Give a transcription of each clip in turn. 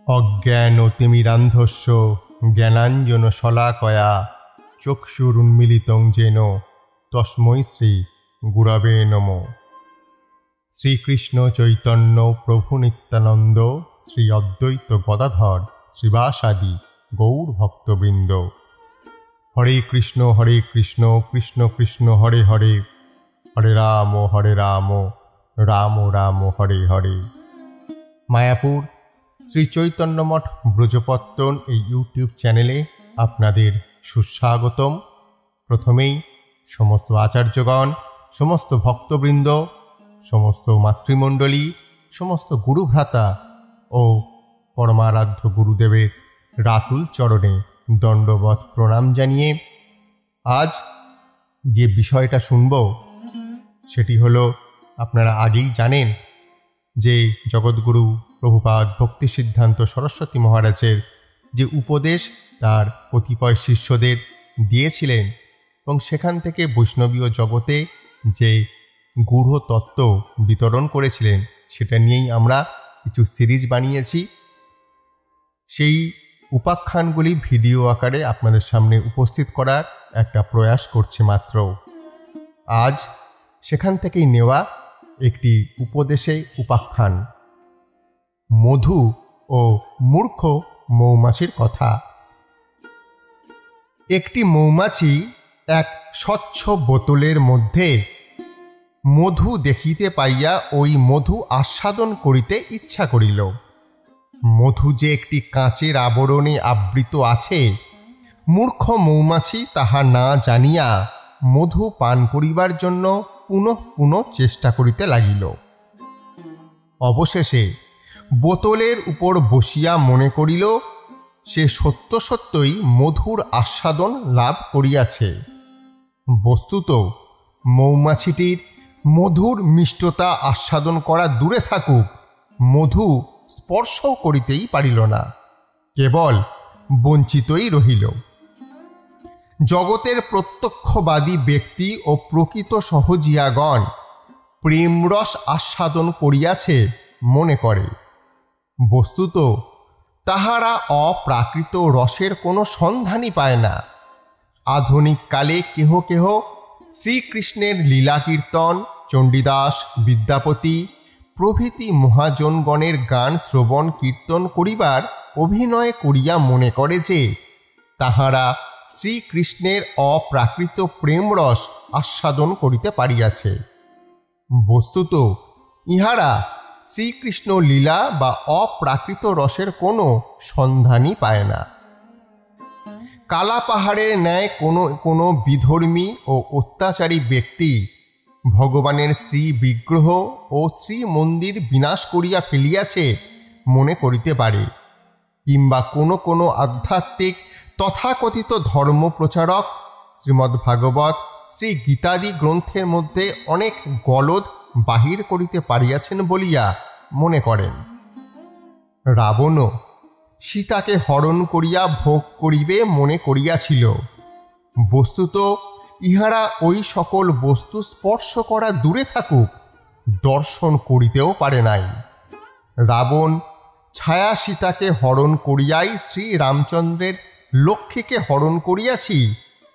অজ্ঞানতিমিরান্ধস্য জ্ঞানাঞ্জন শলাকয়া চক্ষুরুন্মিলিতং যেন তস্मै শ্রী গুরবে নমঃ। শ্রীকৃষ্ণ চৈতন্য প্রভু নিত্যানন্দ শ্রী অদ্বৈত গদাধর শ্রীবাসাদি গৌর ভক্তবৃন্দ। হরে কৃষ্ণ কৃষ্ণ কৃষ্ণ হরে হরে, হরে রাম রাম রাম হরে হরে। মায়াপুর শ্রী চৈতন্য মঠ ব্রজপত্তন এই ইউটিউব চ্যানেলে আপনাদের সুস্বাগতম। প্রথমেই সমস্ত আচার্যগণ, সমস্ত ভক্তবৃন্দ, সমস্ত মাতৃমণ্ডলী, সমস্ত গুরুভ্রাতা ও পরমারাধ্য গুরুদেবের রাতুল চরণে দণ্ডবৎ প্রণাম জানিয়ে আজ যে বিষয়টা শুনব সেটি হলো, আপনারা আগেই জানেন যে জগৎগুরু প্রভুপাদ ভক্তি সিদ্ধান্ত সরস্বতী মহারাজের যে উপদেশ তার কতিপয় শিষ্যদের দিয়েছিলেন এবং সেখান থেকে বৈষ্ণবীয় জগতে যে গূঢ় তত্ত্ব বিতরণ করেছিলেন সেটা নিয়েই আমরা কিছু সিরিজ বানিয়েছি। সেই উপাখ্যানগুলি ভিডিও আকারে আপনাদের সামনে উপস্থিত করার একটা প্রয়াস করছে মাত্র। আজ সেখান থেকেই নেওয়া একটি উপদেশে উপাখ্যান, মধু ও মূর্খ মৌমাছির কথা। একটি মৌমাছি এক স্বচ্ছ বোতলের মধ্যে মধু দেখিতে পাইয়া ওই মধু আস্বাদন করিতে ইচ্ছা করিল। মধু যে একটি কাঁচের আবরণে আবৃত আছে, মূর্খ মৌমাছি তাহা না জানিয়া মধু পান করিবার জন্য পুনঃ পুনঃ চেষ্টা করিতে লাগিল। অবশেষে বোতলের উপর বসিয়া মনে করিল সে সত্য সত্যই মধুর আস্বাদন লাভ করিয়াছে। বস্তুত মৌমাছিটির মধুর মিষ্টতা আস্বাদন করা দূরে থাকুক, মধু স্পর্শও করিতেই পারিল না, কেবল বঞ্চিতই রহিল। জগতের প্রত্যক্ষবাদী ব্যক্তি ও প্রকৃত সহজিয়াগণ প্রেমরস আস্বাদন করিয়াছে মনে করে, বস্তুত তাহারা অপ্রাকৃত রসের কোনো সন্ধানই পায় না। আধুনিক কালে কেহ কেহ শ্রীকৃষ্ণের লীলা কীর্তন, চণ্ডীদাস, বিদ্যাপতি প্রভৃতি মহাজনগণের গান শ্রবণ কীর্তন করিবার অভিনয় করিয়া মনে করে যে তাহারা শ্রীকৃষ্ণের অপ্রাকৃত প্রেমরস আস্বাদন করিতে পারিয়াছে। বস্তুত ইহারা শ্রীকৃষ্ণ লীলা বা অপ্রাকৃত রসের কোনো সন্ধানই পায় না। কালা পাহাড়ের ন্যায় কোনো বিধর্মী ও অত্যাচারী ব্যক্তি ভগবানের শ্রী বিগ্রহ ও শ্রী মন্দির বিনাশ করিয়া ফেলিয়াছে মনে করিতে পারে, কিংবা কোনো আধ্যাত্মিক তথাকথিত ধর্মপ্রচারক শ্রীমদ্ভাগবত, শ্রী গীতাদি গ্রন্থের মধ্যে অনেক গলদ বাহির করিতে পারিয়াছেন বলিয়া মনে করেন। রাবণও সীতাকে হরণ করিয়া ভোগ করিবে মনে করিয়াছিল। বস্তুত ইহারা ওই সকল বস্তু স্পর্শ করা দূরে থাকুক, দর্শন করিতেও পারে নাই। রাবণ ছায়া সীতাকে হরণ করিয়াই শ্রী রামচন্দ্রের লক্ষ্মীকে হরণ করিয়াছি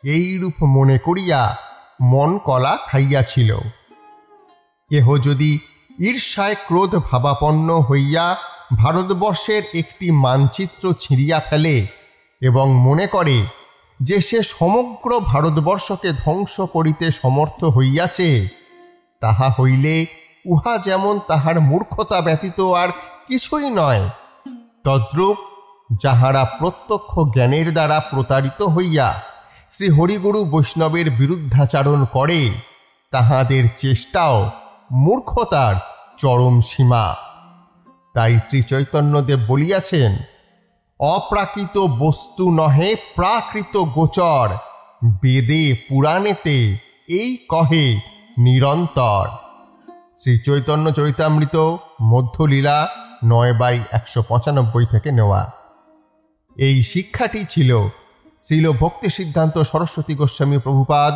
এইরূপ মনে করিয়া মন কলা খাইয়াছিল। কেহ যদি ঈর্ষায় ক্রোধ ভাবাপন্ন হইয়া ভারতবর্ষের একটি মানচিত্র ছিঁড়িয়া ফেলে এবং মনে করে যে সে সমগ্র ভারতবর্ষকে ধ্বংস করিতে সমর্থ হইয়াছে, তাহা হইলে উহা যেমন তাহার মূর্খতা ব্যতীত আর কিছুই নয়। তদ্রূপ যাহারা প্রত্যক্ষ জ্ঞানের দ্বারা প্রতারিত হইয়া শ্রী হরিগুরু বৈষ্ণবের বিরুদ্ধাচারণ করে, তাহাদের চেষ্টাও মূর্খতার চরম সীমা। তাই শ্রী চৈতন্যদেব বলিয়াছেন, অপ্রাকৃত বস্তু নহে প্রাকৃত গোচর, বেদে পুরাণেতে এই কহে নিরন্তর। শ্রী চৈতন্য চরিতামৃত মধ্যলীলা 9/195 থেকে নেওয়া। এই শিক্ষাটি ছিল শ্রীল ভক্তি সিদ্ধান্ত সরস্বতী গোস্বামী প্রভুপাদ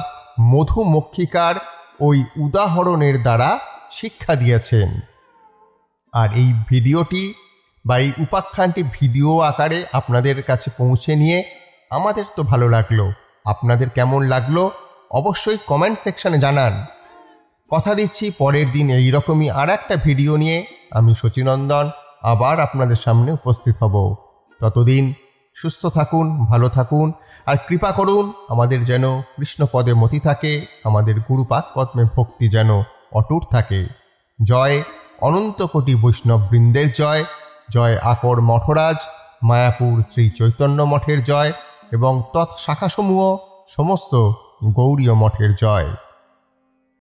মধুমক্ষিকার ওই উদাহরণের দ্বারা শিক্ষা দিয়েছেন। আর এই ভিডিওটি বা এই উপাখ্যানটি ভিডিও আকারে আপনাদের কাছে পৌঁছে নিয়ে আমাদের তো ভালো লাগলো। আপনাদের কেমন লাগলো অবশ্যই কমেন্ট সেকশনে জানান। কথা দিচ্ছি পরের দিন এইরকমই আর একটা ভিডিও নিয়ে আমি শচীনন্দন আবার আপনাদের সামনে উপস্থিত হব। ততদিন সুস্থ থাকুন, ভালো থাকুন, আর কৃপা করুন আমাদের যেন কৃষ্ণপদে মতি থাকে, আমাদের গুরুপাদ পদ্মে ভক্তি যেন অটুট থাকে। জয় অনন্ত কোটি বৈষ্ণব বৃন্দের জয়, জয় আকর মঠরাজ মায়াপুর শ্রী চৈতন্য মঠের জয় এবং তৎ শাখাসমূহ সমস্ত গৌড়ীয় মঠের জয়।